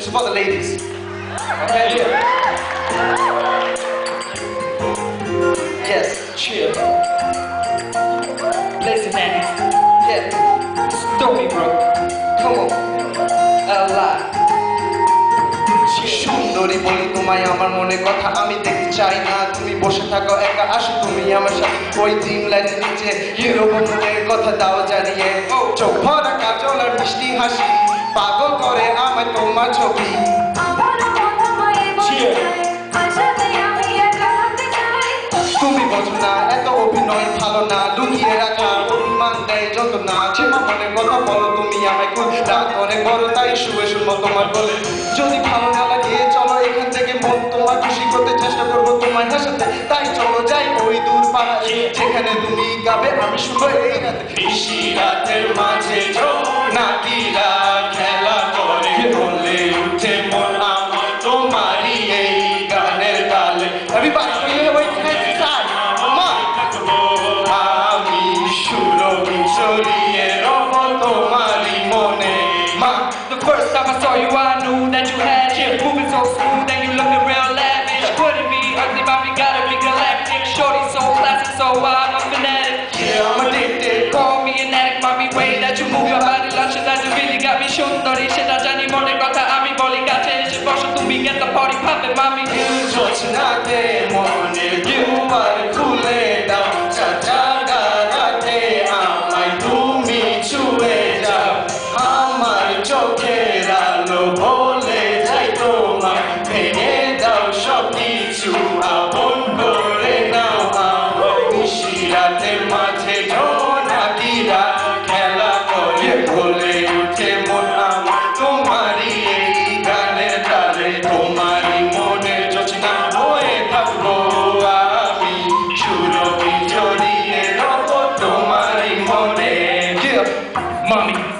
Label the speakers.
Speaker 1: is for the ladies. Okay, yeah. Yes, chill. Listen, man. Yeah. Story, bro. Come on. Alive. সুন্দরী বলি তোমায় আমার মনে কথা আমি দেখতে চাই না তুমি বসে থাকো একা আসো তুমি আমার সাথে ওই ড্রিম লাইনের নিচে হিরো বন্ধুদের কথা দাও জানিয়ে চোখ ভরা কাজল আর মিষ্টি হাসি পাগল করে আমায় তোমার ছবি তুমি বোঝো না এত অভিনয় ভালো না লুকিয়ে রাখা অভিমান দেয় যত না ছেমা মনের কথা বলো তুমি আমায় খুব রাগ অনেক বড় তাই শুয়ে শুনবো তোমার বলে যদি ভালো না লাগে চলো এখান থেকে মন তোমার খুশি করতে চেষ্টা করবো তোমার হাসাতে তাই চলো যাই ওই দূর পাহাড়ে যেখানে তুমি গাবে আমি শুনবো এই রাতে
Speaker 2: নিশি রাতের মাঝে নাকিরা খেলা করে বলে উঠে মন আমার তোমারই এই গানের তালে
Speaker 1: Everybody, can you hear what you're saying inside? Come on.
Speaker 2: আমি সুরভি ছড়িয়ে রব তোমারই মনে
Speaker 3: Ma, the first time I saw you, I knew that you had it. Moving so smooth and you looking real lavish. Couldn't be ugly, but we gotta be galactic. Shorty so classic, so I'm a fanatic.
Speaker 2: Yeah, I'm addicted.
Speaker 3: Call me an addict, mommy, way that you move your body, luscious as you really got me সুন্দরী সেটা জানি মনের কথা আমি বলি কাছে এসে বসো তুমি get the party poppin', mommy.
Speaker 2: জোছনাতে মনের দুয়ার খুলে দাও চাচা রাতে আমায় তুমি ছুঁয়ে যাও আমার চোখের আলো